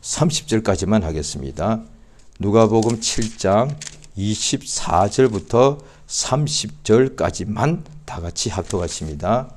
30절까지만 하겠습니다. 누가복음 7장 24절부터 30절까지만 다 같이 합독하십니다.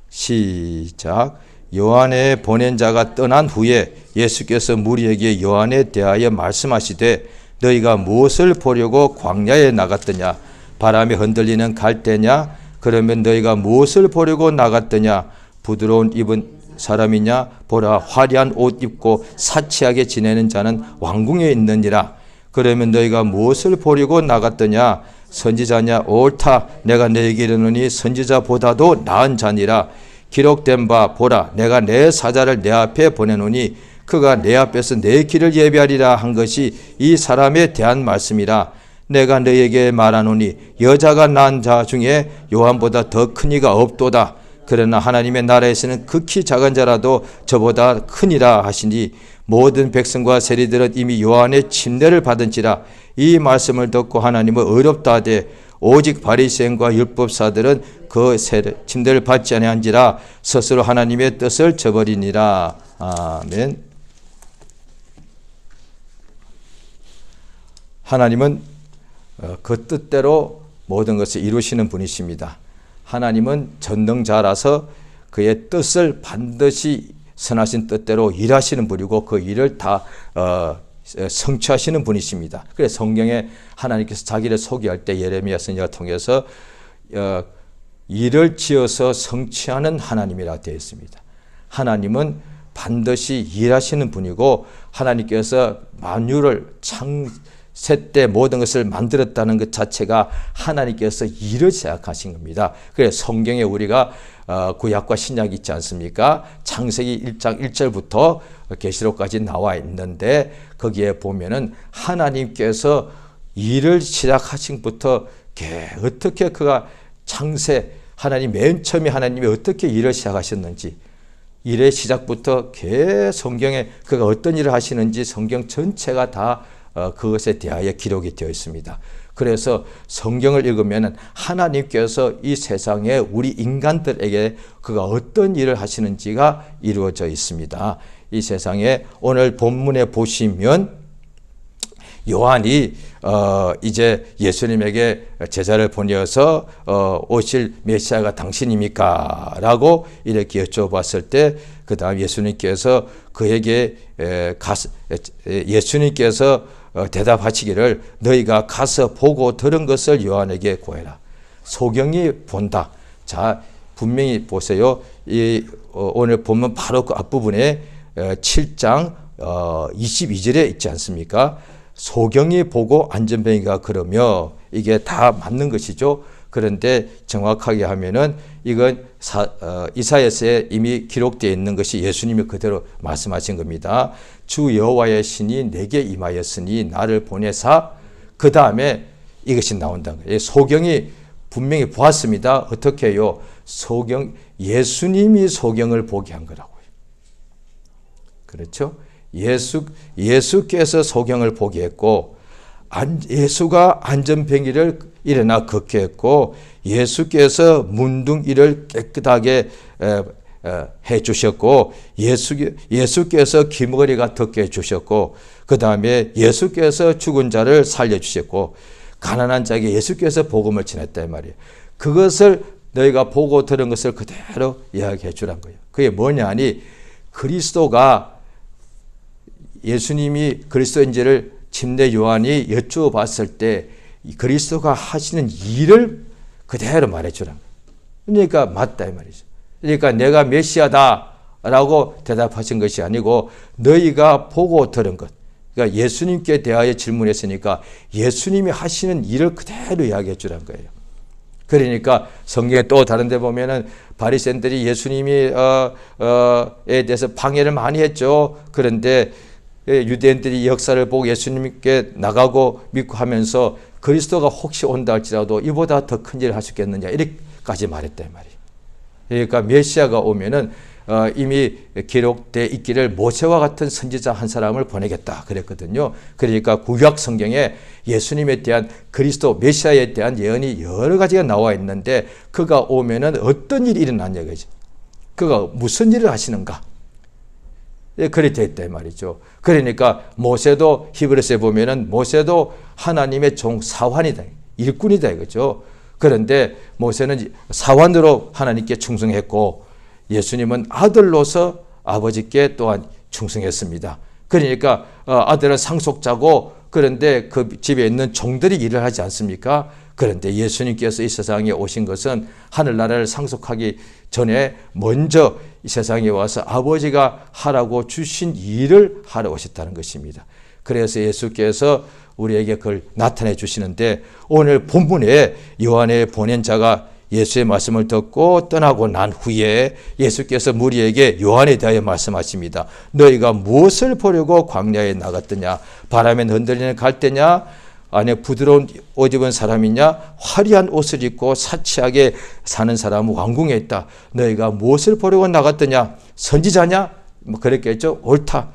시작. 요한의 보낸 자가 떠난 후에 예수께서 무리에게 요한에 대하여 말씀하시되 너희가 무엇을 보려고 광야에 나갔더냐? 바람에 흔들리는 갈대냐? 그러면 너희가 무엇을 보려고 나갔더냐? 부드러운 입은 사람이냐? 보라, 화려한 옷 입고 사치하게 지내는 자는 왕궁에 있느니라. 그러면 너희가 무엇을 보려고 나갔더냐? 선지자냐? 옳다. 내가 너희에게 이르노니 선지자보다도 나은 자니라. 기록된 바 보라, 내가 내 사자를 내 앞에 보내노니 그가 내 앞에서 내 길을 예비하리라 한 것이 이 사람에 대한 말씀이라. 내가 너희에게 말하노니 여자가 낳은 자 중에 요한보다 더 큰 이가 없도다. 그러나 하나님의 나라에서는 극히 작은 자라도 저보다 크니라 하시니 모든 백성과 세리들은 이미 요한의 침례를 받은지라. 이 말씀을 듣고 하나님은 어렵다 하되 오직 바리새인과 율법사들은 그 침례를 받지 아니한지라 스스로 하나님의 뜻을 저버리니라. 아멘. 하나님은 그 뜻대로 모든 것을 이루시는 분이십니다. 하나님은 전능자라서 그의 뜻을 반드시 선하신 뜻대로 일하시는 분이고 그 일을 다 성취하시는 분이십니다. 그래서 성경에 하나님께서 자기를 소개할 때 예레미야 선지자를 통해서 일을 지어서 성취하는 하나님이라 되어 있습니다. 하나님은 반드시 일하시는 분이고 하나님께서 만유를 창세 때 모든 것을 만들었다는 것 자체가 하나님께서 일을 시작하신 겁니다. 그래서 성경에 우리가 구약과 신약이 있지 않습니까? 창세기 1장 1절부터 계시록까지 나와 있는데 거기에 보면은 하나님께서 일을 시작하신 것부터 어떻게 그가 하나님 맨 처음에 하나님이 어떻게 일을 시작하셨는지 일의 시작부터 성경에 그가 어떤 일을 하시는지 성경 전체가 다 그것에 대하여 기록이 되어 있습니다. 그래서 성경을 읽으면 하나님께서 이 세상에 우리 인간들에게 그가 어떤 일을 하시는지가 이루어져 있습니다. 이 세상에 오늘 본문에 보시면 요한이 이제 예수님에게 제자를 보내어서 오실 메시아가 당신입니까? 라고 이렇게 여쭤봤을 때 그 다음 예수님께서 그에게 예수님께서 대답하시기를 너희가 가서 보고 들은 것을 요한에게 고해라. 소경이 본다. 자, 분명히 보세요. 오늘 보면 바로 그 앞부분에 7장 22절에 있지 않습니까? 소경이 보고 안전뱅이가 그러며 이게 다 맞는 것이죠. 그런데 정확하게 하면은 이건 이사야서에 이미 기록되어 있는 것이 예수님이 그대로 말씀하신 겁니다. 주 여호와의 신이 내게 임하였으니 나를 보내사 그 다음에 이것이 나온다는 거예요. 소경이 분명히 보았습니다. 어떻게 해요? 예수님이 소경을 보게 한 거라고요. 그렇죠? 예수께서 소경을 보게 했고 예수가 안전뱅이를 일어나 걷게 했고 예수께서 문둥이를 깨끗하게 해 주셨고 예수께서 귀머거리가 덮게 해 주셨고 그 다음에 예수께서 죽은 자를 살려 주셨고 가난한 자에게 예수께서 복음을 전했단 말이에요. 그것을 너희가 보고 들은 것을 그대로 이야기해 주란 거예요. 그게 뭐냐 하니 그리스도가 예수님이 그리스도인지를 침례 요한이 여쭈어봤을 때 그리스도가 하시는 일을 그대로 말해주라. 그러니까 맞다 이 말이죠. 그러니까 내가 메시아다라고 대답하신 것이 아니고 너희가 보고 들은 것. 그러니까 예수님께 대하여 질문했으니까 예수님이 하시는 일을 그대로 이야기해 주란 거예요. 그러니까 성경에 또 다른 데 보면은 바리새인들이 예수님이 에 대해서 방해를 많이 했죠. 그런데 유대인들이 역사를 보고 예수님께 나가고 믿고 하면서 그리스도가 혹시 온다 할지라도 이보다 더 큰 일을 하시겠느냐 이렇게까지 말했단 말이에요. 그러니까 메시아가 오면은 이미 기록되어 있기를 모세와 같은 선지자 한 사람을 보내겠다 그랬거든요. 그러니까 구약 성경에 예수님에 대한 그리스도 메시아에 대한 예언이 여러 가지가 나와 있는데 그가 오면은 어떤 일이 일어나냐 이거죠. 그가 무슨 일을 하시는가? 그리 됐다 말이죠. 그러니까 모세도 히브리서에 보면은 모세도 하나님의 종 사환이다. 일꾼이다 이거죠. 그런데 모세는 사환으로 하나님께 충성했고 예수님은 아들로서 아버지께 또한 충성했습니다. 그러니까 아들은 상속자고 그런데 그 집에 있는 종들이 일을 하지 않습니까? 그런데 예수님께서 이 세상에 오신 것은 하늘나라를 상속하기 전에 먼저 이 세상에 와서 아버지가 하라고 주신 일을 하러 오셨다는 것입니다. 그래서 예수께서 우리에게 그걸 나타내 주시는데 오늘 본문에 요한의 보낸 자가 예수의 말씀을 듣고 떠나고 난 후에 예수께서 무리에게 요한에 대하여 말씀하십니다. 너희가 무엇을 보려고 광야에 나갔더냐? 바람에 흔들리는 갈대냐? 안에 부드러운 옷 입은 사람이냐? 화려한 옷을 입고 사치하게 사는 사람은 왕궁에 있다. 너희가 무엇을 보려고 나갔더냐? 선지자냐? 뭐 그랬겠죠. 옳다.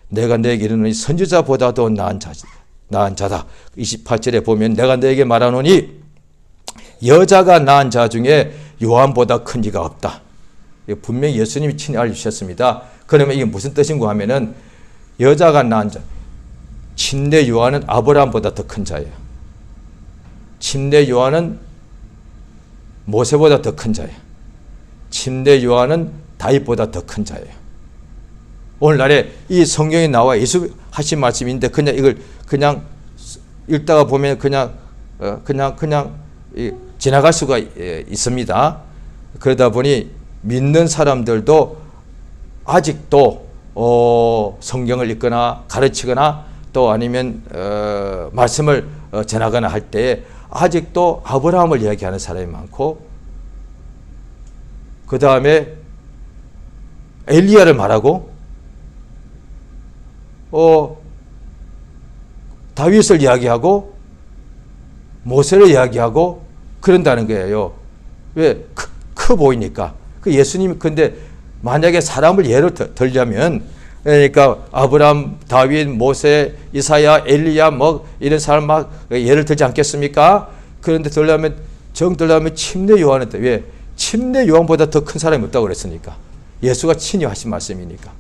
내가 너에게 이르노니 선지자보다도 나은 자다. 28절에 보면 내가 너에게 말하노니 여자가 낳은 자 중에 요한보다 큰 이가 없다. 분명히 예수님이 친히 알려주셨습니다. 그러면 이게 무슨 뜻인가 하면은 여자가 낳은 자, 침례 요한은 아브라함보다 더 큰 자예요. 침례 요한은 모세보다 더 큰 자예요. 침례 요한은 다윗보다 더 큰 자예요. 오늘날에 이 성경에 나와 예수 하신 말씀인데 그냥 이걸 그냥 읽다가 보면 그냥 지나갈 수가 있습니다. 그러다 보니 믿는 사람들도 아직도 성경을 읽거나 가르치거나 또 아니면 말씀을 전하거나 할 때 아직도 아브라함을 이야기하는 사람이 많고 그 다음에 엘리야를 말하고 다윗을 이야기하고 모세를 이야기하고 그런다는 거예요. 왜? 커 보이니까. 그 예수님이 근데 만약에 사람을 예로 들자면 그러니까 아브라함, 다윗, 모세, 이사야, 엘리야 뭐 이런 사람 막 예를 들지 않겠습니까? 그런데 들려면 침례 요한은 왜? 침례 요한보다 더 큰 사람이 없다고 그랬으니까. 예수가 친히 하신 말씀이니까.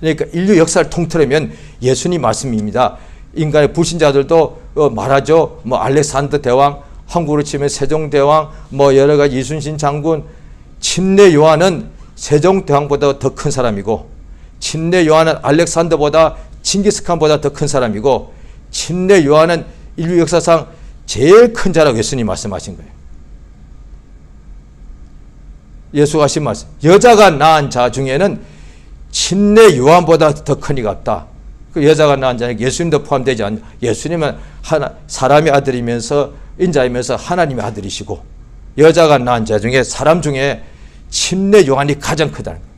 그러니까 인류 역사를 통틀으면 예수님 말씀입니다. 인간의 불신자들도 말하죠. 뭐 알렉산더 대왕, 한국으로 치면 세종대왕, 뭐 여러 가지 이순신 장군, 침례 요한은 세종대왕보다 더 큰 사람이고, 침례 요한은 알렉산더보다 징기스칸보다 더 큰 사람이고, 침례 요한은 인류 역사상 제일 큰 자라고 예수님 말씀하신 거예요. 예수가 하신 말씀, 여자가 낳은 자 중에는 침례 요한보다 더 큰 이가 없다. 그 여자가 낳은 자는 예수님도 포함되지 않는, 예수님은 사람의 아들이면서 인자이면서 하나님의 아들이시고, 여자가 낳은 자 중에 사람 중에 침례 요한이 가장 크다는 거예요.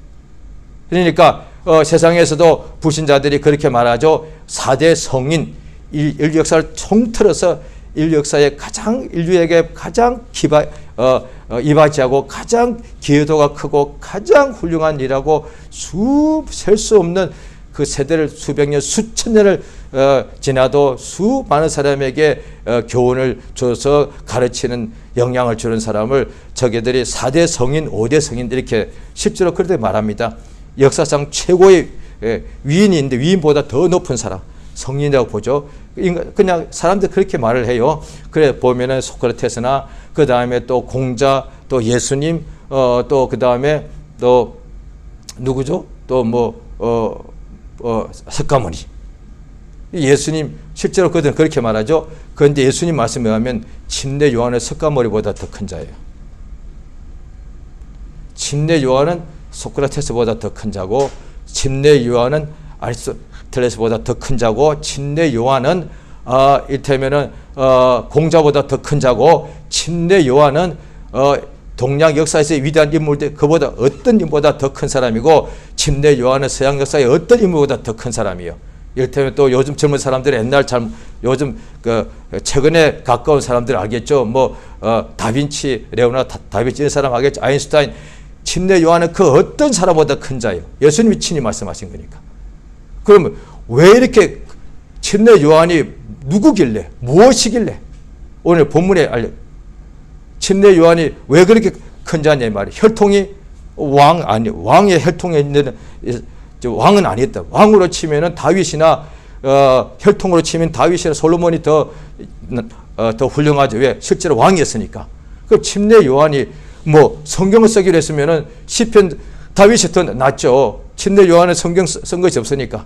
그러니까 세상에서도 불신자들이 그렇게 말하죠. 4대 성인, 인류 역사를 통틀어서 인류 역사에 가장, 인류에게 가장 이바지하고 가장 기여도가 크고 가장 훌륭한 일하고 셀 수 없는 그 세대를 수백 년, 수천 년을 지나도 수많은 사람에게 교훈을 줘서 가르치는, 영향을 주는 사람을 저게들이 4대 성인, 5대 성인 이렇게 실제로 그렇게 말합니다. 역사상 최고의 위인인데 위인보다 더 높은 사람, 성인이라고 보죠. 그냥 사람들 그렇게 말을 해요. 그래 보면은 소크라테스나 그 다음에 또 공자, 또 예수님, 또 그 다음에 또 누구죠? 또 석가모니. 예수님 실제로 그들은 그렇게 말하죠. 그런데 예수님 말씀에 의하면 침례 요한은 석가모니보다 더 큰 자예요. 침례 요한은 소크라테스보다 더 큰 자고, 침례 요한은 아리스토텔레스보다 더 큰 자고, 침례 요한은 이를테면은 공자보다 더 큰 자고, 침례 요한은 동양 역사에서의 위대한 인물들 그보다 어떤 인물보다 더 큰 사람이고, 침례 요한은 서양 역사의 어떤 인물보다 더 큰 사람이에요. 이를테면 또 요즘 젊은 사람들이 요즘 최근에 가까운 사람들 알겠죠. 다빈치, 레오나르도 다빈치 이런 사람 알겠죠. 아인슈타인. 침례 요한은 그 어떤 사람보다 큰 자예요. 예수님이 친히 말씀하신 거니까. 그러면 왜 이렇게 침례 요한이 누구길래, 무엇이길래 오늘 본문에 침례 요한이 왜 그렇게 큰 자냐 말이에요. 혈통이 왕의 혈통에 있는 왕은 아니었다. 왕으로 치면은 다윗이나 혈통으로 치면 다윗이나 솔로몬이 더 훌륭하죠. 왜? 실제로 왕이었으니까. 그 침례 요한이 뭐 성경을 쓰기로 했으면은 시편 다윗이 더 낫죠. 침례 요한은 성경 쓴 것이 없으니까.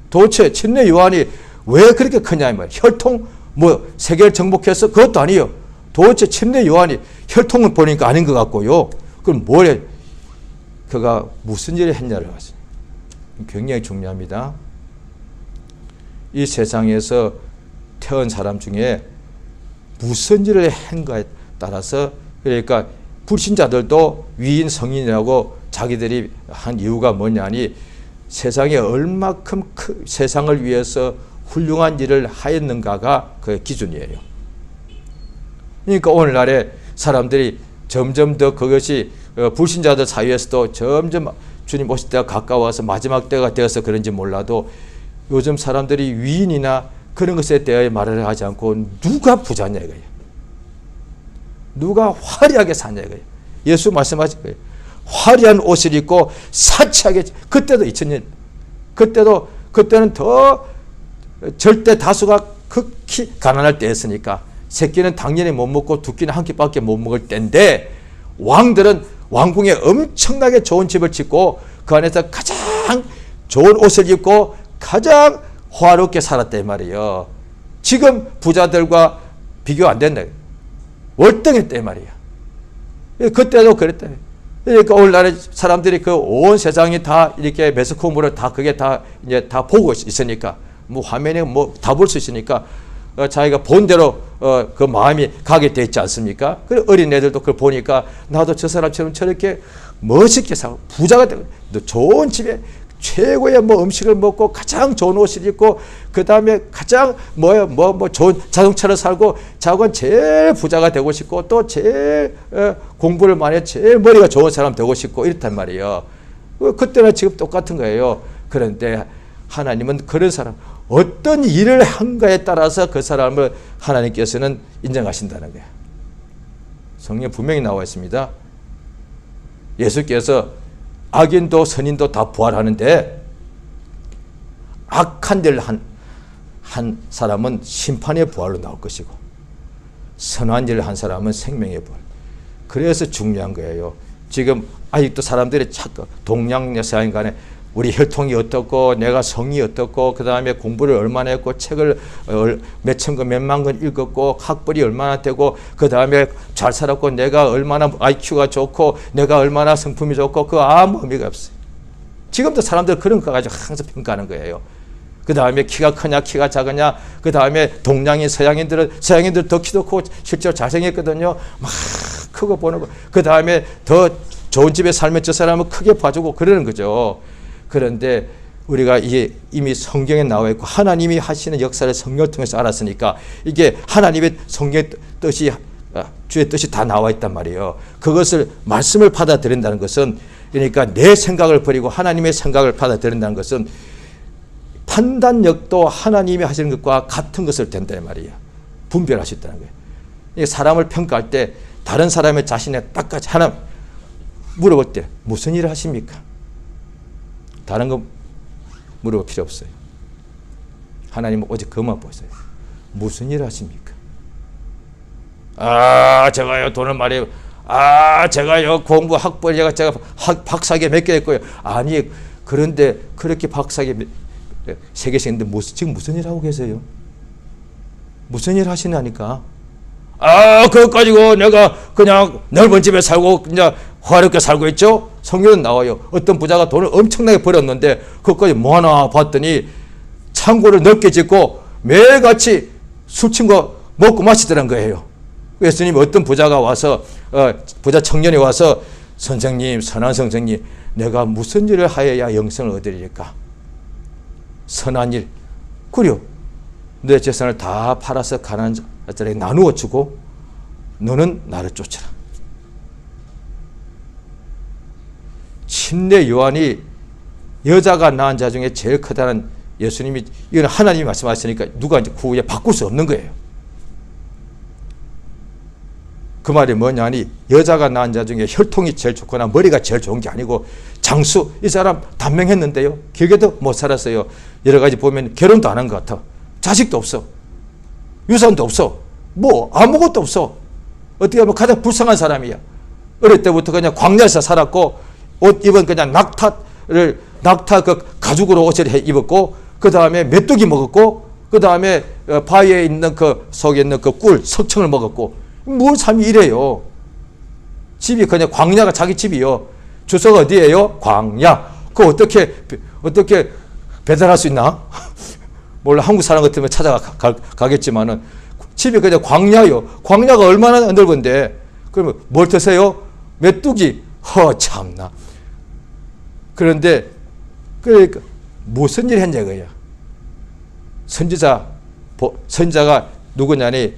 도대체 침례 요한이 왜 그렇게 크냐 이 말이에요. 혈통 뭐 세계를 정복해서 그것도 아니에요. 도대체 침례 요한이 혈통을 보니까 아닌 것 같고요. 그럼 뭐래? 그가 무슨 일을 했냐를 하시죠. 굉장히 중요합니다. 이 세상에서 태어난 사람 중에 무슨 일을 한가에 따라서 그러니까 불신자들도 위인 성인이라고 자기들이 한 이유가 뭐냐니 세상에 얼마큼 세상을 위해서 훌륭한 일을 하였는가가 그 기준이에요. 그러니까 오늘날에 사람들이 점점 더 그것이 불신자들 사이에서도 점점 주님 오실 때가 가까워서 마지막 때가 되어서 그런지 몰라도 요즘 사람들이 위인이나 그런 것에 대해 말을 하지 않고 누가 부자냐 이거예요. 누가 화려하게 사냐 이거예요. 예수 말씀하신 거예요. 화려한 옷을 입고 사치하게 그때도 2000년 그때는 더 절대 다수가 극히 가난할 때였으니까 새끼는 당연히 못 먹고 두 끼는 한 끼밖에 못 먹을 때인데 왕들은 왕궁에 엄청나게 좋은 집을 짓고 그 안에서 가장 좋은 옷을 입고 가장 화롭게 살았단 말이에요. 지금 부자들과 비교 안 된다. 월등했단 말이에요. 그때도 그랬다. 그러니까 오늘날에 사람들이 그 온 세상이 다 이렇게 매스컴으로 다 그게 다 이제 다 보고 있으니까 뭐 화면에 뭐 다 볼 수 있으니까 자기가 본 대로 그 마음이 가게 돼 있지 않습니까? 그래 어린 애들도 그걸 보니까 나도 저 사람처럼 저렇게 멋있게 살고 부자가 되고 좋은 집에 최고의 뭐 음식을 먹고 가장 좋은 옷을 입고 그 다음에 가장 뭐 좋은 자동차를 살고 자기는 제일 부자가 되고 싶고 또 제일 공부를 많이 해 제일 머리가 좋은 사람 되고 싶고 이렇단 말이에요. 그때나 지금 똑같은 거예요. 그런데 하나님은 그런 사람 어떤 일을 한가에 따라서 그 사람을 하나님께서는 인정하신다는 거예요. 성경 분명히 나와 있습니다. 예수께서 악인도 선인도 다 부활하는데 악한 일을 한 사람은 심판의 부활로 나올 것이고 선한 일을 한 사람은 생명의 부활. 그래서 중요한 거예요. 지금 아직도 사람들이 자꾸 동양여사인 간에 우리 혈통이 어떻고 내가 성이 어떻고 그 다음에 공부를 얼마나 했고 책을 몇천 권 몇만 권 읽었고 학벌이 얼마나 되고 그 다음에 잘 살았고 내가 얼마나 IQ가 좋고 내가 얼마나 성품이 좋고 그거 아무 의미가 없어요. 지금도 사람들 그런 거 가지고 항상 평가하는 거예요. 그 다음에 키가 크냐 키가 작으냐 그 다음에 동양인 서양인들 더 키도 크고 실제로 잘생겼거든요. 막 크고 보는 거. 그 다음에 더 좋은 집에 살면 저 사람은 크게 봐주고 그러는 거죠. 그런데 우리가 이게 이미 성경에 나와 있고 하나님이 하시는 역사를 성경을 통해서 알았으니까 이게 하나님의 성경의 뜻이 주의 뜻이 다 나와 있단 말이에요. 그것을 말씀을 받아들인다는 것은 그러니까 내 생각을 버리고 하나님의 생각을 받아들인다는 것은 판단력도 하나님이 하시는 것과 같은 것을 된다는 말이에요. 분별하셨다는 거예요. 사람을 평가할 때 다른 사람의 자신의 딱까지 하나 물어볼 때 무슨 일을 하십니까? 다른 거 물어볼 필요 없어요. 하나님은 오직 그만 보세요. 무슨 일을 하십니까? 제가요 돈을 많이 제가요 공부 학벌 제가 박사학위 몇 개 했고요. 아니 그런데 그렇게 박사학위 3개씩 했는데 지금 무슨 일 하고 계세요? 무슨 일 하시냐니까? 그거 가지고 내가 그냥 넓은 집에 살고 그냥 화렵게 살고 있죠? 성경은 나와요. 어떤 부자가 돈을 엄청나게 벌었는데 그것까지 뭐 하나 봤더니 창고를 넓게 짓고 매일같이 술 친구 먹고 마시더란 거예요. 예수님이 어떤 부자가 와서 부자 청년이 와서 선생님 선한 선생님 내가 무슨 일을 하여야 영생을 얻으리까? 선한 일. 그래요. 내 재산을 다 팔아서 가난한 자들에게 나누어 주고 너는 나를 쫓아라. 침례 요한이 여자가 낳은 자 중에 제일 크다는 예수님이 이건 하나님이 말씀하시니까 누가 이제 그 후에 바꿀 수 없는 거예요. 그 말이 뭐냐니 여자가 낳은 자 중에 혈통이 제일 좋거나 머리가 제일 좋은 게 아니고 장수 이 사람 단명했는데요. 기계도 못 살았어요. 여러 가지 보면 결혼도 안 한 것 같아. 자식도 없어. 유산도 없어. 뭐 아무것도 없어. 어떻게 보면 가장 불쌍한 사람이야. 어릴 때부터 그냥 광야에서 살았고 옷 입은 그냥 낙타 그 가죽으로 옷을 입었고 그 다음에 메뚜기 먹었고 그 다음에 바위에 있는 그 속에 있는 그 꿀 석청을 먹었고 뭐 삶이 이래요. 집이 그냥 광야가 자기 집이요. 주소가 어디예요? 광야. 그거 어떻게 배달할 수 있나? 몰라. 한국 사람 같으면 찾아가겠지만은 집이 그냥 광야요. 광야가 얼마나 넓은데 그러면 뭘 드세요? 메뚜기. 참나. 그런데 그러니까 무슨 일 했냐 그야. 선지자가 누구냐니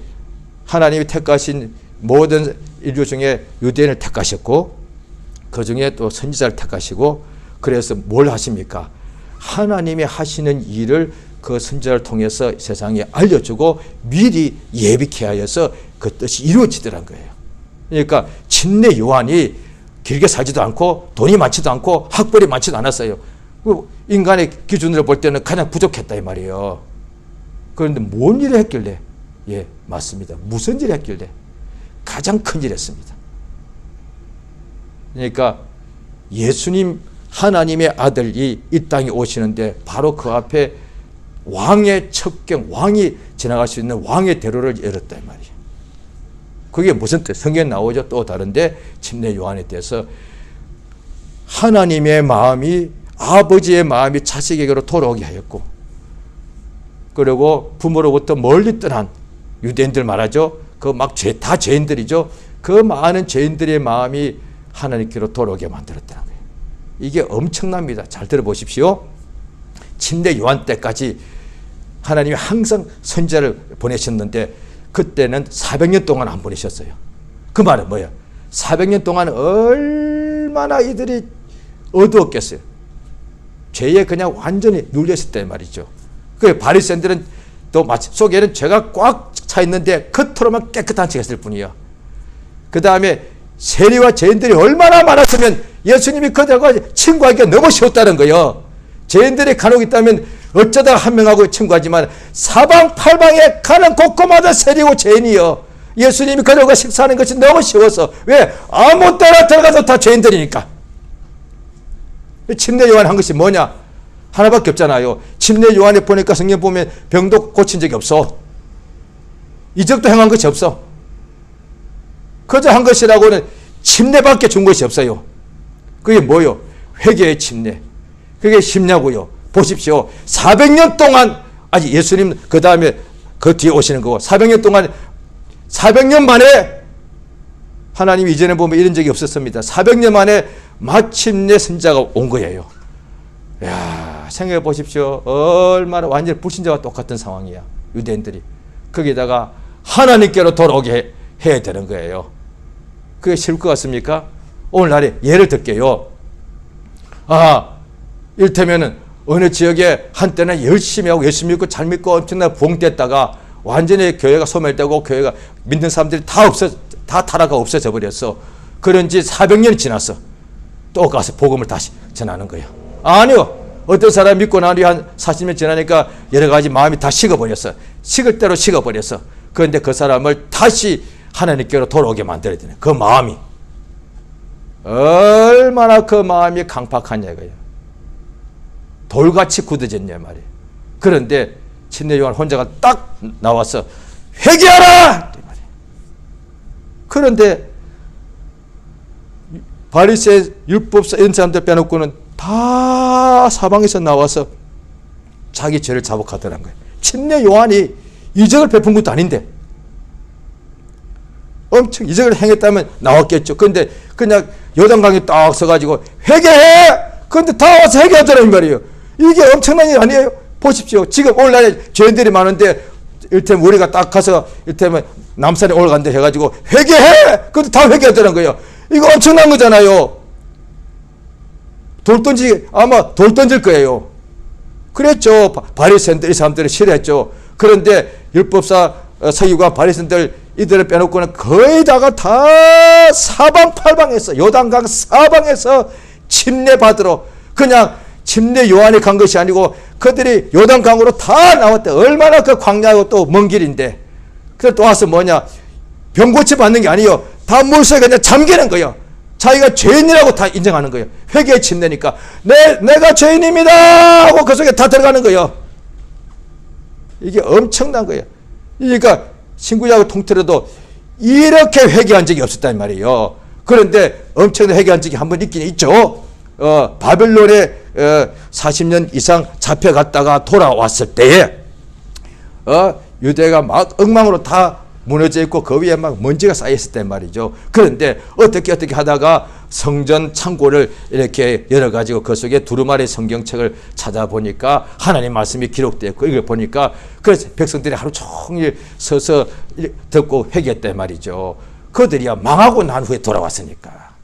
하나님이 택하신 모든 인류 중에 유대인을 택하셨고 그 중에 또 선지자를 택하시고 그래서 뭘 하십니까? 하나님이 하시는 일을 그 선지자를 통해서 세상에 알려주고 미리 예비케 하여서 그 뜻이 이루어지더란 거예요. 그러니까 침례 요한이 길게 살지도 않고 돈이 많지도 않고 학벌이 많지도 않았어요. 인간의 기준으로 볼 때는 가장 부족했다 이 말이에요. 그런데 뭔 일을 했길래? 예, 맞습니다. 무슨 일을 했길래? 가장 큰 일을 했습니다. 그러니까 예수님 하나님의 아들이 이 땅에 오시는데 바로 그 앞에 왕의 첩경, 왕이 지나갈 수 있는 왕의 대로를 열었다 이 말이에요. 그게 무슨 뜻? 성경에 나오죠. 또 다른데 침례 요한에 대해서 하나님의 마음이 아버지의 마음이 자식에게로 돌아오게 하였고 그리고 부모로부터 멀리 떠난 유대인들 말하죠. 그 막 다 죄인들이죠. 그 많은 죄인들의 마음이 하나님께로 돌아오게 만들었다는 거예요. 이게 엄청납니다. 잘 들어보십시오. 침례 요한 때까지 하나님이 항상 선지자를 보내셨는데 그때는 400년 동안 안 보내셨어요. 그 말은 뭐예요? 400년 동안 얼마나 이들이 어두웠겠어요. 죄에 그냥 완전히 눌렸을 때 말이죠. 그 바리새인들은 또 속에는 죄가 꽉 차 있는데 겉으로만 깨끗한 척 했을 뿐이요. 그 다음에 세리와 죄인들이 얼마나 많았으면 예수님이 그들과 친구하기가 너무 쉬웠다는 거예요. 죄인들이 간혹 있다면 어쩌다 한 명하고 친구하지만 사방팔방에 가는 곳곳마다 세리고 죄인이요. 예수님이 그들과 식사하는 것이 너무 쉬워서 왜? 아무 때나 들어가도 다 죄인들이니까. 침례 요한 한 것이 뭐냐? 하나밖에 없잖아요. 침례 요한에 보니까 성경 보면 병도 고친 적이 없어. 이적도 행한 것이 없어. 그저 한 것이라고는 침례밖에 준 것이 없어요. 그게 뭐요? 회개의 침례. 그게 심냐고요. 보십시오. 400년 동안 아직 예수님 그 다음에 그 뒤에 오시는 거고 400년 동안 400년 만에 하나님 이전에 보면 이런 적이 없었습니다. 400년 만에 마침내 선지자가 온 거예요. 야, 생각해 보십시오. 얼마나 완전히 불신자와 똑같은 상황이야. 유대인들이. 거기다가 하나님께로 돌아오게 해야 되는 거예요. 그게 쉬울 것 같습니까? 오늘날에 예를 들게요. 이를테면은 어느 지역에 한때는 열심히 하고 예수 믿고 잘 믿고 엄청나게 부흥됐다가 완전히 교회가 소멸되고 교회가 믿는 사람들이 다 타락하고 없어져 버렸어. 그런 지 400년이 지났어. 또 가서 복음을 다시 전하는 거예요. 아니요. 어떤 사람 믿고 난 뒤에 한 40년 지나니까 여러 가지 마음이 다 식어버렸어. 식을 대로 식어버렸어. 그런데 그 사람을 다시 하나님께로 돌아오게 만들어야 되네. 그 마음이. 얼마나 그 마음이 강팍하냐 이거예요. 돌같이 굳어졌냐 말이에요. 그런데 침례 요한 혼자가 딱 나와서 회개하라! 그런데 바리새 율법사 이런 사람들 빼놓고는 다 사방에서 나와서 자기 죄를 자복하더란 거예요. 침례 요한이 이적을 베푼 것도 아닌데 엄청 이적을 행했다면 나왔겠죠. 그런데 그냥 요단강에 딱 서가지고 회개해! 그런데 다 와서 회개하더란 말이에요. 이게 엄청난 일 아니에요? 보십시오. 지금 오늘날에 죄인들이 많은데 이를테면 우리가 딱 가서 이를테면 남산에 올라간다 해가지고 회개해! 그런데 다 회개하더란 거예요. 이거 엄청난 거잖아요. 아마 돌 던질 거예요. 그랬죠. 바리새인들 이 사람들은 싫어했죠. 그런데 율법사 서기관 바리새인들 이들을 빼놓고는 거의 다가 다 사방팔방에서 요단강 사방에서 침례 받으러, 그냥 침례 요한이 간 것이 아니고 그들이 요단강으로 다 나왔대. 얼마나 그 광야하고 또 먼 길인데. 그래서 또 와서 뭐냐, 병 고치 받는 게 아니요, 다 물속에 그냥 잠기는 거예요. 자기가 죄인이라고 다 인정하는 거예요. 회개의 침례니까 내가 죄인입니다 하고 그 속에 다 들어가는 거예요. 이게 엄청난 거예요. 그러니까 신구약을 통틀어도 이렇게 회개한 적이 없었단 말이에요. 그런데 엄청난 회개한 적이 한 번 있긴 있죠. 바벨론에 40년 이상 잡혀갔다가 돌아왔을 때에 유대가 막 엉망으로 다 무너져 있고 그 위에 막 먼지가 쌓여 있을 때 말이죠. 그런데 어떻게 하다가 성전 창고를 이렇게 열어가지고 그 속에 두루마리 성경책을 찾아보니까 하나님 말씀이 기록되어 있고 이걸 보니까 그래서 백성들이 하루 종일 서서 듣고 회개했단 말이죠. 그들이야 망하고 난 후에 돌아왔으니까.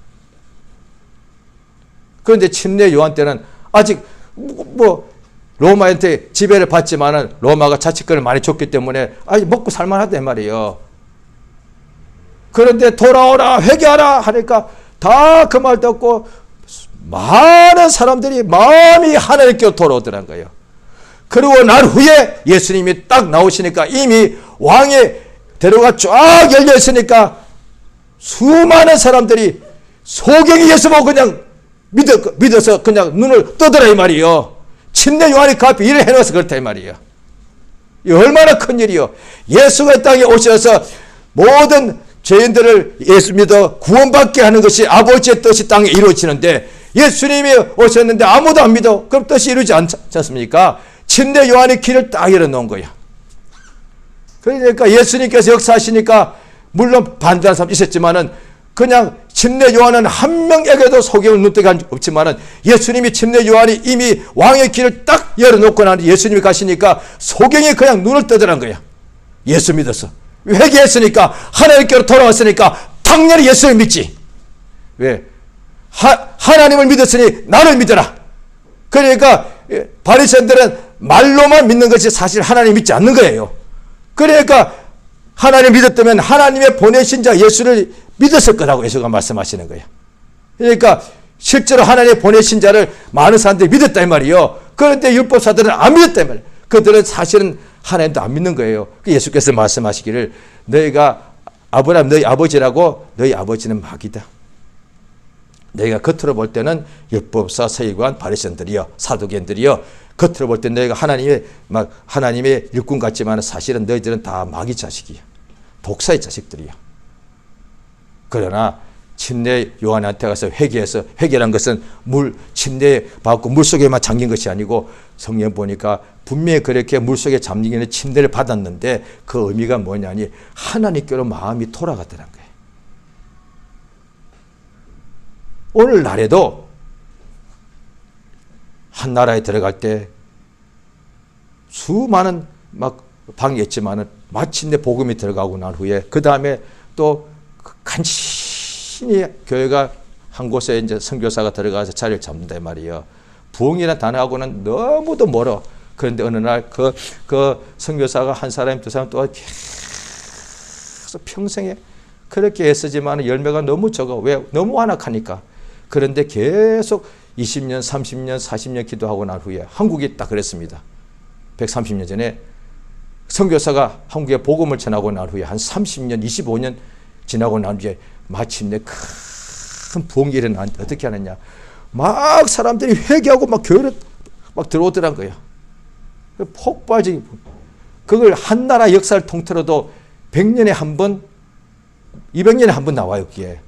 그런데 침례 요한 때는 아직 뭐 로마한테 지배를 받지만은 로마가 자치권을 많이 줬기 때문에 아직 먹고 살만하단 말이에요. 그런데 돌아오라 회개하라 하니까 다 그 말 듣고 많은 사람들이 마음이 하나님께로 돌아오더란 거예요. 그리고 난 후에 예수님이 딱 나오시니까 이미 왕의 대로가 쫙 열려 있으니까 수많은 사람들이 소경이 예수 보고 그냥 믿어서 그냥 눈을 뜨더라 이 말이에요. 침례 요한이 그 앞에 일을 해놓아서 그렇다 이 말이에요. 이 얼마나 큰 일이요. 예수가 이 땅에 오셔서 모든 죄인들을 예수 믿어 구원받게 하는 것이 아버지의 뜻이 땅에 이루어지는데 예수님이 오셨는데 아무도 안 믿어. 그럼 뜻이 이루어지지 않지 않습니까? 침례 요한이 길을 딱 열어놓은 거야. 그러니까 예수님께서 역사하시니까 물론 반대하는 사람 있었지만은 그냥 침례 요한은 한 명에게도 소경을 눈뜨게 한 적 없지만은 예수님이 침례 요한이 이미 왕의 길을 딱 열어놓고 나니 예수님이 가시니까 소경이 그냥 눈을 떠더란 거야. 예수 믿었어. 회개했으니까 하나님께로 돌아왔으니까 당연히 예수를 믿지. 왜? 하나님을 믿었으니 나를 믿어라. 그러니까 바리새인들은 말로만 믿는 것이 사실 하나님 믿지 않는 거예요. 그러니까 하나님 믿었다면 하나님의 보내신 자 예수를 믿었을 거라고 예수가 말씀하시는 거예요. 그러니까 실제로 하나님의 보내신 자를 많은 사람들이 믿었다 이 말이에요. 그런데 율법사들은 안 믿었다 이 말이에요. 그들은 사실은 하나님도 안 믿는 거예요. 예수께서 말씀하시기를 너희가 아브라함 너희 아버지라고 너희 아버지는 마귀다. 너희가 겉으로 볼 때는 율법사 서기관 바리새인들이요 사두개인들이요 겉으로 볼 때 너희가 하나님의 일꾼 같지만 사실은 너희들은 다 마귀 자식이야. 독사의 자식들이야. 그러나 침례 요한한테 가서 회개해서 회개란 것은 침례 받고 물속에만 잠긴 것이 아니고 성경 보니까 분명히 그렇게 물속에 잠기는 침례를 받았는데 그 의미가 뭐냐니 하나님께로 마음이 돌아갔다는 거예요. 오늘날에도 한 나라에 들어갈 때 수많은 막 방이 있지만은 마침내 복음이 들어가고 난 후에 그 다음에 또 간신히 교회가 한 곳에 이제 선교사가 들어가서 자리를 잡는다 말이에요. 부흥이라는 단어하고는 너무도 멀어. 그런데 어느 날 그 선교사가 한 사람 두 사람 또 계속 평생에 그렇게 애쓰지만 열매가 너무 적어. 왜? 너무 완악하니까. 그런데 계속 20년, 30년, 40년 기도하고 난 후에 한국이 딱 그랬습니다. 130년 전에 선교사가 한국에 복음을 전하고 난 후에 한 30년, 25년 지나고 난 뒤에 마침내 큰 부흥이 일어나는데 어떻게 하느냐. 막 사람들이 회개하고 막 교회로 막 들어오더란 거예요. 폭발적인 그걸 한 나라 역사를 통틀어도 100년에 한 번, 200년에 한 번 나와요. 그게.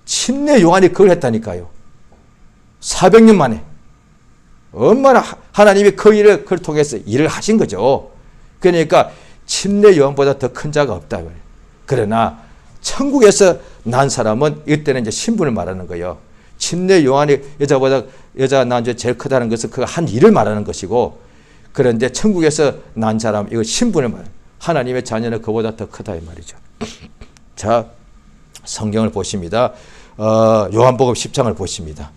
침례 요한이 그걸 했다니까요. 400년 만에. 얼마나 하나님이 그 일을 그걸 통해서 일을 하신 거죠. 그러니까 침례 요한보다 더 큰 자가 없다. 그러나 천국에서 난 사람은 이때는 이제 신분을 말하는 거예요. 침례 요한이 여자가 난 게 제일 크다는 것은 그 한 일을 말하는 것이고, 그런데 천국에서 난 사람 이거 신분을 말하는, 하나님의 자녀는 그보다 더 크다 이 말이죠. 자, 성경을 보십니다. 요한복음 10장을 보십니다.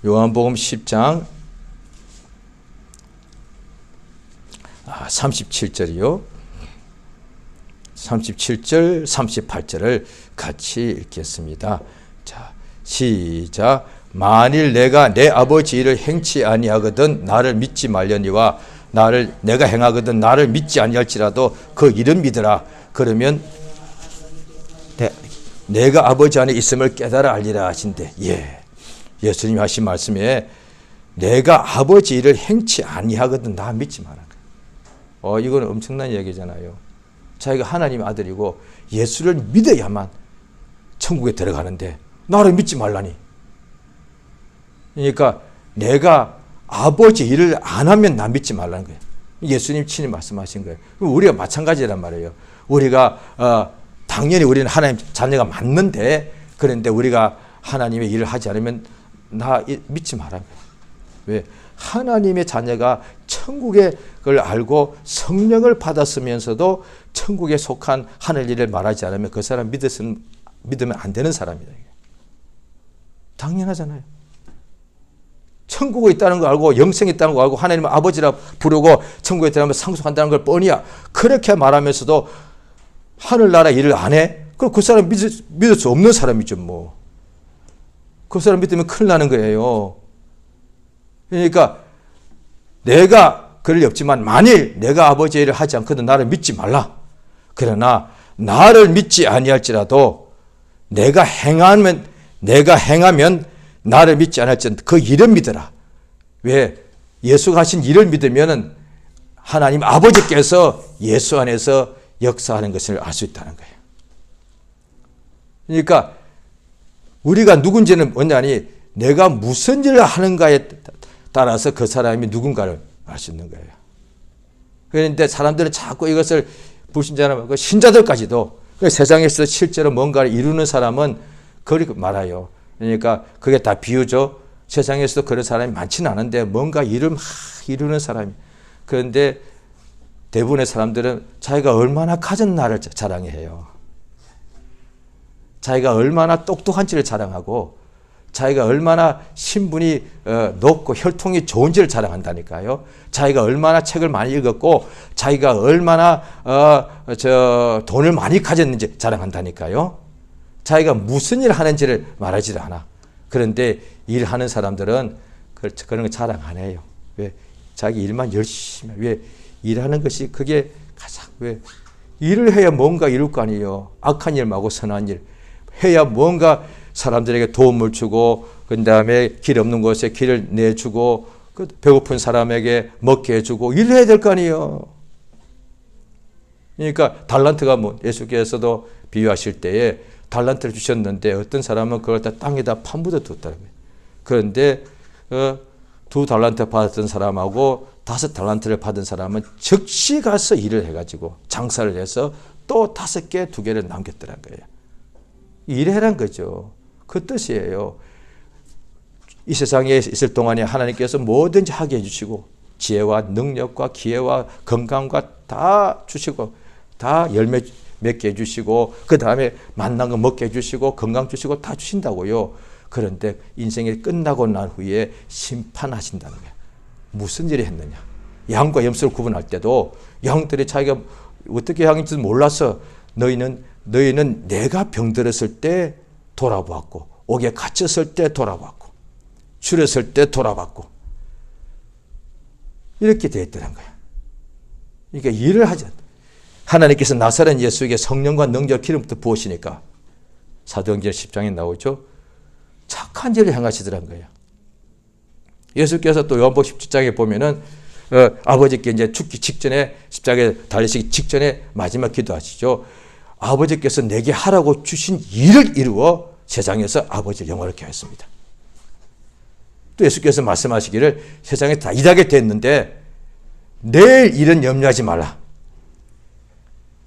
요한복음 10장 37절이요. 37절, 38절을 같이 읽겠습니다. 자, 시작. 만일 내가 내 아버지 일을 행치 아니하거든 나를 믿지 말려니와 내가 행하거든 나를 믿지 아니할지라도 그 일은 믿으라. 그러면 내가 아버지 안에 있음을 깨달아 알리라 하신대. 예수님이 하신 말씀에 내가 아버지 일을 행치 아니하거든 나 믿지 마라. 이건 엄청난 얘기잖아요. 자기가 하나님의 아들이고 예수를 믿어야만 천국에 들어가는데 나를 믿지 말라니. 그러니까 내가 아버지 일을 안 하면 나 믿지 말라는 거예요. 예수님 친히 말씀하신 거예요. 우리가 마찬가지란 말이에요. 우리가 당연히 우리는 하나님 자녀가 맞는데 그런데 우리가 하나님의 일을 하지 않으면 나 믿지 말라는 거예요. 왜? 하나님의 자녀가 천국의 걸 알고 성령을 받았으면서도 천국에 속한 하늘 일을 말하지 않으면 그 사람 믿으면 안 되는 사람이다. 당연하잖아요. 천국에 있다는 거 알고 영생이 있다는 거 알고 하나님을 아버지라 부르고 천국에 들어가면 상속한다는 걸 뻔히야. 그렇게 말하면서도 하늘나라 일을 안 해? 그럼 그 사람 믿을 수 없는 사람이죠 뭐. 그 사람 믿으면 큰일 나는 거예요. 그러니까 내가 그럴 리 없지만 만일 내가 아버지 일을 하지 않거든 나를 믿지 말라. 그러나 나를 믿지 아니할지라도 내가 행하면 나를 믿지 않을지라도 그 일을 믿으라. 왜? 예수가 하신 일을 믿으면 하나님 아버지께서 예수 안에서 역사하는 것을 알 수 있다는 거예요. 그러니까 우리가 누군지는 뭐냐니 내가 무슨 일을 하는가에 따라서 그 사람이 누군가를 알 수 있는 거예요. 그런데 사람들은 자꾸 이것을 불신자나 신자들까지도 세상에서 실제로 뭔가를 이루는 사람은 그렇게 말아요. 그러니까 그게 다 비유죠. 세상에서도 그런 사람이 많지는 않은데 뭔가 일을 막 이루는 사람이. 그런데 대부분의 사람들은 자기가 얼마나 가졌나를 자랑해요. 자기가 얼마나 똑똑한지를 자랑하고 자기가 얼마나 신분이 높고 혈통이 좋은지를 자랑한다니까요. 자기가 얼마나 책을 많이 읽었고 자기가 얼마나 돈을 많이 가졌는지 자랑한다니까요. 자기가 무슨 일을 하는지를 말하지 않아. 그런데 일하는 사람들은 그런 거 자랑 안 해요. 왜? 자기 일만 열심히. 왜? 일하는 것이 그게 가장 왜? 일을 해야 뭔가 이룰 거 아니에요. 악한 일 말고 선한 일. 해야 뭔가 사람들에게 도움을 주고 그 다음에 길 없는 곳에 길을 내주고 배고픈 사람에게 먹게 해주고 일을 해야 될 거 아니에요. 그러니까 달란트가 뭐 예수께서도 비유하실 때에 달란트를 주셨는데 어떤 사람은 그걸 다 땅에다 파묻어 뒀다는 거예요. 그런데 2달란트 받았던 사람하고 5달란트를 받은 사람은 즉시 가서 일을 해가지고 장사를 해서 또 5개, 2개를 남겼더란 거예요. 일해란 거죠. 그 뜻이에요. 이 세상에 있을 동안에 하나님께서 뭐든지 하게 해주시고 지혜와 능력과 기회와 건강과 다 주시고 다 열매 맺게 해주시고 그 다음에 만난 거 먹게 해주시고 건강 주시고 다 주신다고요. 그런데 인생이 끝나고 난 후에 심판하신다는 거예요. 무슨 일을 했느냐. 양과 염소를 구분할 때도 양들이 자기가 어떻게 양인지 몰라서 너희는 내가 병들었을 때 돌아보았고 옥에 갇혔을 때 돌아봤고 줄였을 때 돌아봤고 이렇게 되어 있더란 거예요. 그러니까 일을 하지 않다. 하나님께서 나사렛 예수에게 성령과 능력 기름부터 부으시니까 사도행전 10장에 나오죠. 착한 일을 행하시더란 거예요. 예수께서 또 요한복음 17장에 보면은 아버지께 이제 죽기 직전에 십자가에 달리시기 직전에 마지막 기도하시죠. 아버지께서 내게 하라고 주신 일을 이루어 세상에서 아버지를 영화롭게 하였습니다. 또 예수께서 말씀하시기를 세상에 다 일하게 됐는데 내일 일은 염려하지 말라.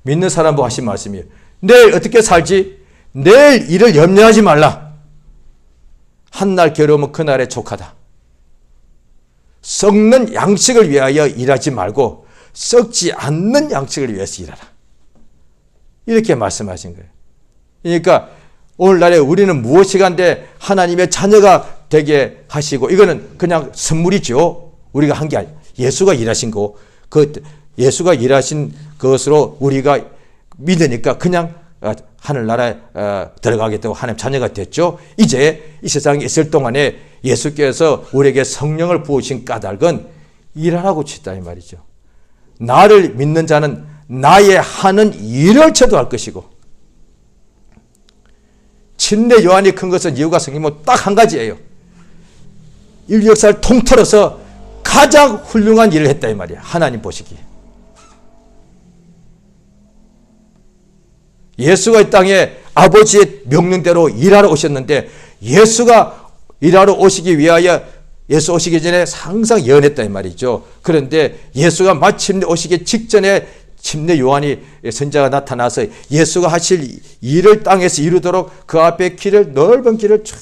믿는 사람 보고 하신 말씀이에요. 내일 어떻게 살지? 내일 일을 염려하지 말라. 한날 괴로우면 그날에 족하다. 썩는 양식을 위하여 일하지 말고 썩지 않는 양식을 위해서 일하라. 이렇게 말씀하신 거예요. 그러니까 오늘날에 우리는 무엇이간데 하나님의 자녀가 되게 하시고 이거는 그냥 선물이죠. 우리가 한 게 아니에요. 예수가 일하신 거, 예수가 일하신 것으로 우리가 믿으니까 그냥 하늘나라에 들어가게 되고 하나님 자녀가 됐죠. 이제 이 세상에 있을 동안에 예수께서 우리에게 성령을 부으신 까닭은 일하라고 치다 이 말이죠. 나를 믿는 자는 나의 하는 일을 저도 할 것이고, 침례 요한이 큰 것은 이유가 생기면 딱 한 가지예요. 인류 역사를 통틀어서 가장 훌륭한 일을 했다 이 말이야. 하나님 보시기에. 예수가 이 땅에 아버지의 명령대로 일하러 오셨는데, 예수가 일하러 오시기 위하여 예수 오시기 전에 항상 예언했다 이 말이죠. 그런데 예수가 마침내 오시기 직전에 침례 요한이 선자가 나타나서 예수가 하실 일을 땅에서 이루도록 그 앞에 길을, 넓은 길을 쫙,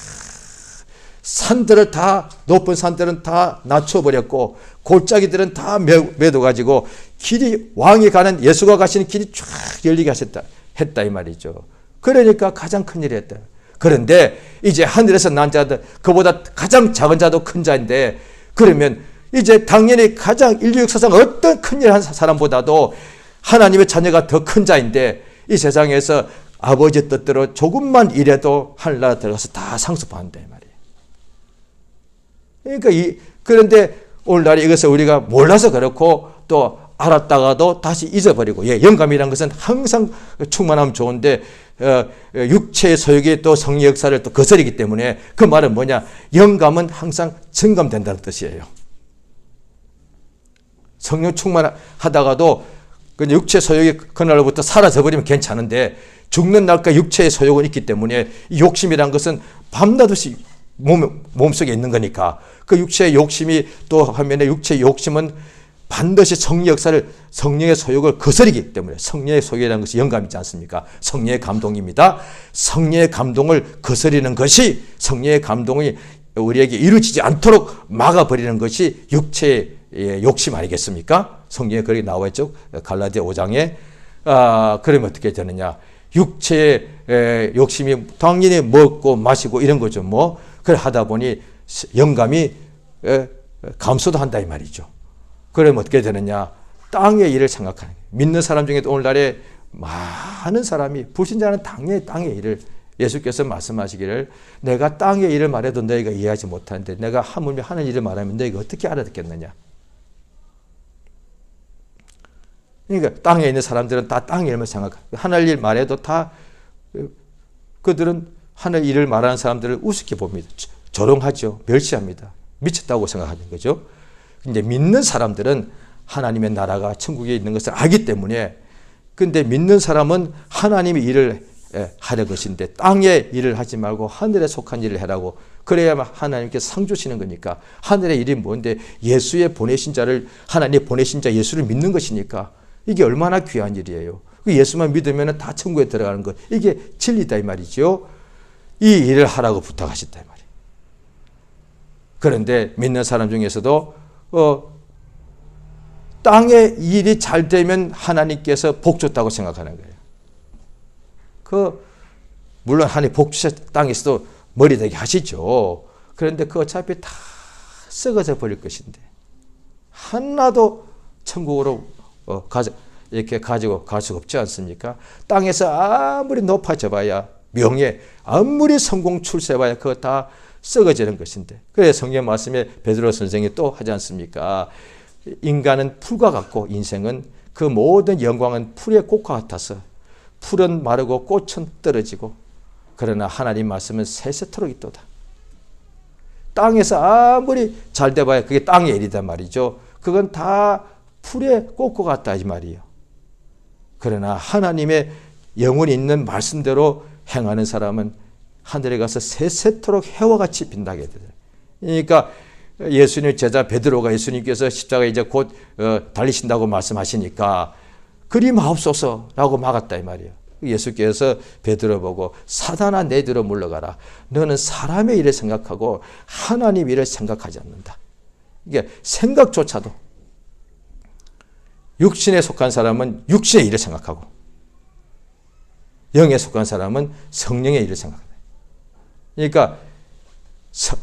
산들을 다, 높은 산들은 다 낮춰버렸고 골짜기들은 다 메둬가지고 길이, 왕이 가는, 예수가 가시는 길이 쫙 열리게 했다 이 말이죠. 그러니까 가장 큰 일을 했다. 그런데 이제 하늘에서 난 자들, 그보다 가장 작은 자도 큰 자인데, 그러면 이제 당연히 가장 인류 역사상 어떤 큰 일 한 사람보다도 하나님의 자녀가 더 큰 자인데, 이 세상에서 아버지의 뜻대로 조금만 일해도 하늘나라 들어가서 다 상속받는다 이 말이에요. 그러니까 그런데 오늘날 이것을 우리가 몰라서 그렇고 또 알았다가도 다시 잊어버리고, 영감이라는 것은 항상 충만하면 좋은데 육체의 소욕이 또 성의 역사를 또 거스르기 때문에, 그 말은 뭐냐, 영감은 항상 증감된다는 뜻이에요. 성령 충만하다가도 육체 소욕이 그날로부터 사라져버리면 괜찮은데, 죽는 날까지 육체의 소욕은 있기 때문에 이 욕심이란 것은 밤낮없이 몸속에 있는 거니까, 그 육체의 욕심이 또 하면에 육체의 욕심은 반드시 성령 역사를, 성령의 소욕을 거스르기 때문에, 성령의 소욕이라는 것이 영감이지 않습니까? 성령의 감동입니다. 성령의 감동을 거스르는 것이, 성령의 감동이 우리에게 이루어지지 않도록 막아버리는 것이 육체의 욕심 아니겠습니까? 성경에 그렇게 나와 있죠. 갈라디아 5장에. 그러면 어떻게 되느냐. 육체의 욕심이 당연히 먹고 마시고 이런 거죠. 그래 하다 보니 영감이 감소도 한다 이 말이죠. 그러면 어떻게 되느냐. 땅의 일을 생각하는 거예요. 믿는 사람 중에도 오늘날에 많은 사람이, 불신자는 당연히 땅의 일을, 예수께서 말씀하시기를 내가 땅의 일을 말해도 너희가 이해하지 못하는데 내가 하물며 하는 일을 말하면 너희가 어떻게 알아듣겠느냐. 그러니까 땅에 있는 사람들은 다 땅의 일만 생각하고, 하늘 일 말해도 다 그들은 하늘 일을 말하는 사람들을 우습게 봅니다. 조롱하죠. 멸시합니다. 미쳤다고 생각하는 거죠. 근데 믿는 사람들은 하나님의 나라가 천국에 있는 것을 알기 때문에, 근데 믿는 사람은 하나님의 일을 하려 것인데 땅의 일을 하지 말고 하늘에 속한 일을 하라고, 그래야만 하나님께서 상 주시는 거니까. 하늘의 일이 뭔데, 예수의 보내신 자를, 하나님 보내신 자 예수를 믿는 것이니까 이게 얼마나 귀한 일이에요. 예수만 믿으면 다 천국에 들어가는 것, 이게 진리다 이 말이죠. 이 일을 하라고 부탁하셨다 이 말이에요. 그런데 믿는 사람 중에서도 땅의 일이 잘 되면 하나님께서 복 줬다고 생각하는 거예요. 물론 하나님 복 주셔 땅에서도 머리 되게 하시죠. 그런데 어차피 다 썩어져 버릴 것인데 하나도 천국으로 이렇게 가지고 갈 수 없지 않습니까? 땅에서 아무리 높아져 봐야, 명예, 아무리 성공 출세해봐야 그거 다 썩어지는 것인데, 그래서 성경 말씀에 베드로 선생이 또 하지 않습니까? 인간은 풀과 같고 인생은 그 모든 영광은 풀의 꽃과 같아서 풀은 마르고 꽃은 떨어지고, 그러나 하나님 말씀은 세세토록 있도다. 땅에서 아무리 잘 돼봐야 그게 땅의 일이단 말이죠. 그건 다 풀의 꽃과 같다 이 말이에요. 그러나 하나님의 영혼이 있는 말씀대로 행하는 사람은 하늘에 가서 세세토록 해와 같이 빛나게 되다. 그러니까 예수님 제자 베드로가 예수님께서 십자가에 이제 곧 달리신다고 말씀하시니까 그리하옵소서라고 막았다 이 말이에요. 예수께서 베드로 보고 사단아 내 뒤로 물러가라. 너는 사람의 일을 생각하고 하나님 일을 생각하지 않는다. 이게 생각조차도, 육신에 속한 사람은 육신의 일을 생각하고 영에 속한 사람은 성령의 일을 생각한다. 그러니까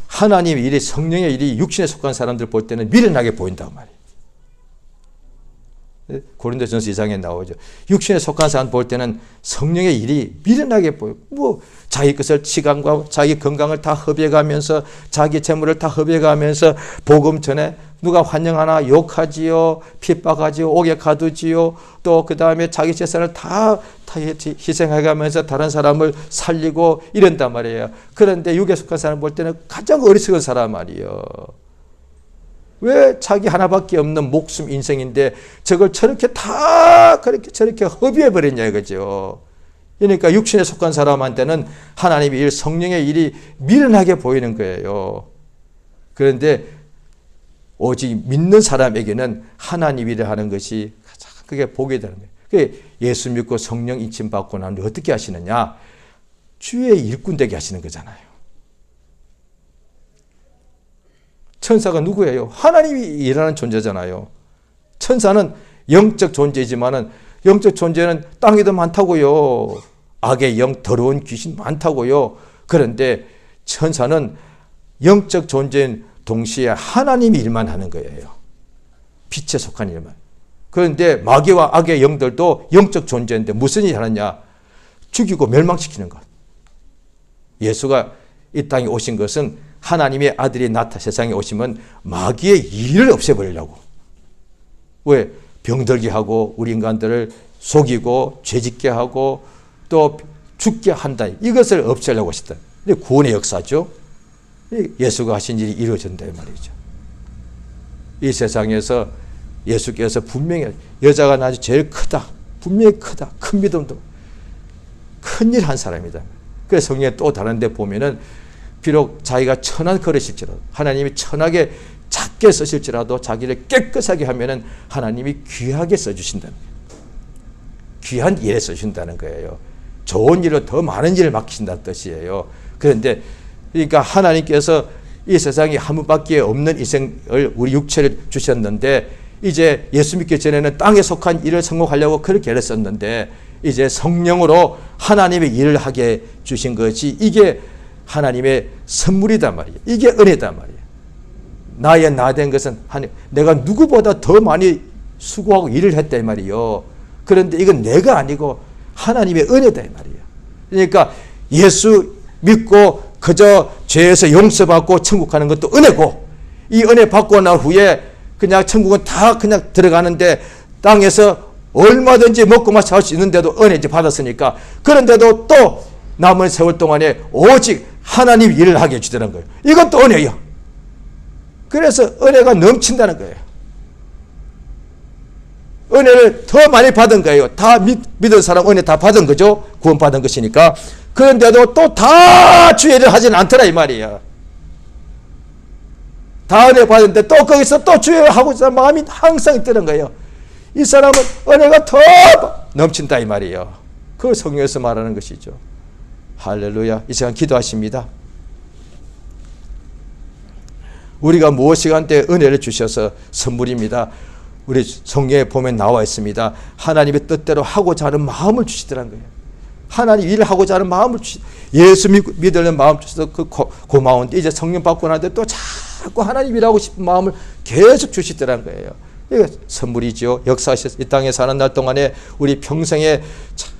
하나님의 일이, 성령의 일이 육신에 속한 사람들 볼 때는 미련하게 보인다고 말이에요. 고린도전서 2장에 나오죠. 육신에 속한 사람 볼 때는 성령의 일이 미련하게 보여. 뭐 자기 것을 시간과 자기 건강을 다 허비해가면서 자기 재물을 다 허비해가면서 복음 전에 누가 환영하나 욕하지요, 핍박하지요, 옥에 가두지요. 또 그 다음에 자기 재산을 다 희생해가면서 다른 사람을 살리고 이런단 말이에요. 그런데 육에 속한 사람 볼 때는 가장 어리석은 사람 말이에요. 왜 자기 하나밖에 없는 목숨 인생인데 저걸 저렇게 다 그렇게 저렇게 허비해 버렸냐 이거죠. 그러니까 육신에 속한 사람한테는 하나님의 일, 성령의 일이 미련하게 보이는 거예요. 그런데 오직 믿는 사람에게는 하나님 일을 하는 것이 가장 그게 복이 되는 거예요. 예수 믿고 성령 인침 받고 나면 어떻게 하시느냐? 주의 일꾼 되게 하시는 거잖아요. 천사가 누구예요? 하나님이 일하는 존재잖아요. 천사는 영적 존재이지만은 영적 존재는 땅에도 많다고요. 악의 영, 더러운 귀신 많다고요. 그런데 천사는 영적 존재인 동시에 하나님이 일만 하는 거예요. 빛에 속한 일만. 그런데 마귀와 악의 영들도 영적 존재인데 무슨 일을 하느냐? 죽이고 멸망시키는 것. 예수가 이 땅에 오신 것은 하나님의 아들이 세상에 오시면 마귀의 일을 없애버리려고. 왜? 병들게 하고 우리 인간들을 속이고 죄짓게 하고 또 죽게 한다. 이것을 없애려고 하셨다. 근데 구원의 역사죠. 예수가 하신 일이 이루어진다 말이죠. 이 세상에서 예수께서 분명히 여자가 나중에 제일 크다. 분명히 크다. 큰 믿음도. 큰일 한 사람이다. 그래서 성경에 또 다른 데 보면은 비록 자기가 천한 걸으실지라도 하나님이 천하게 작게 쓰실지라도 자기를 깨끗하게 하면은 하나님이 귀하게 써주신다는 거예요. 귀한 일에 써주신다는 거예요. 좋은 일로 더 많은 일을 맡기신다는 뜻이에요. 그런데 그러니까 하나님께서 이 세상에 한 분밖에 없는 인생을 우리 육체를 주셨는데 이제 예수 믿기 전에는 땅에 속한 일을 성공하려고 그렇게 애를 썼는데 이제 성령으로 하나님의 일을 하게 주신 것이 이게 하나님의 선물이단 말이에요. 이게 은혜단 말이에요. 나의 나 된 것은 내가 누구보다 더 많이 수고하고 일을 했다 이 말이에요. 그런데 이건 내가 아니고 하나님의 은혜다 이 말이에요. 그러니까 예수 믿고 그저 죄에서 용서받고 천국 가는 것도 은혜고 이 은혜 받고 난 후에 그냥 천국은 다 그냥 들어가는데 땅에서 얼마든지 먹고 마시고 할 수 있는데도 은혜지 받았으니까 그런데도 또 남은 세월 동안에 오직 하나님 일을 하게 해주더라는 거예요. 이것도 은혜예요. 그래서 은혜가 넘친다는 거예요. 은혜를 더 많이 받은 거예요. 다 믿은 사람 은혜 다 받은 거죠. 구원받은 것이니까. 그런데도 또 다 주의 일을 하지는 않더라 이 말이에요. 다 은혜 받았는데 또 거기서 또 주의 일을 하고자 하는 마음이 항상 있다는 거예요. 이 사람은 은혜가 더 넘친다 이 말이에요. 그걸 성경에서 말하는 것이죠. 할렐루야. 이 시간 기도하십니다. 우리가 무엇이간때 은혜를 주셔서 선물입니다. 우리 성경에 보면 나와 있습니다. 하나님의 뜻대로 하고자 하는 마음을 주시더란 거예요. 하나님 일을 하고자 하는 마음을 예수 믿으려는 마음 주셔서 그 고마운데 이제 성령 받고 나는데 또 자꾸 하나님 일하고 싶은 마음을 계속 주시더란 거예요. 이거 선물이죠. 역사하셔서 이 땅에 사는 날 동안에 우리 평생에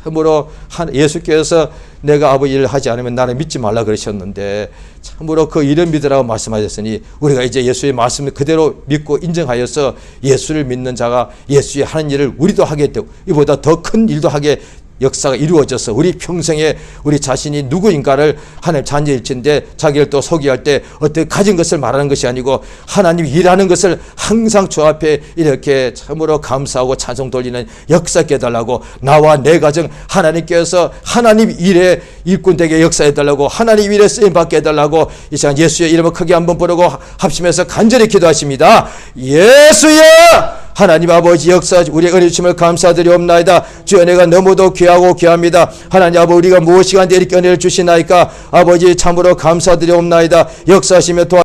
참으로 예수께서 내가 아버지 일을 하지 않으면 나는 믿지 말라 그러셨는데 참으로 그 일을 믿으라고 말씀하셨으니 우리가 이제 예수의 말씀을 그대로 믿고 인정하여서 예수를 믿는 자가 예수의 하는 일을 우리도 하게 되고 이보다 더 큰 일도 하게 역사가 이루어져서 우리 평생에 우리 자신이 누구인가를 하나님 자녀일진데 자기를 또 소개할 때 어떻게 가진 것을 말하는 것이 아니고 하나님이 일하는 것을 항상 주 앞에 이렇게 참으로 감사하고 찬송 돌리는 역사 깨달라고 나와 내 가정 하나님께서 하나님 일에 일꾼 되게 역사해달라고 하나님 일에 쓰임받게 해달라고 이 시간 예수의 이름을 크게 한번 부르고 합심해서 간절히 기도하십니다. 예수여 하나님 아버지 역사 우리의 은혜 주심을 감사드리옵나이다. 주의 은혜가 너무도 귀하고 귀합니다. 하나님 아버지 우리가 무엇이간데 이렇게 은혜를 주시나이까 아버지 참으로 감사드리옵나이다. 역사하시며 도와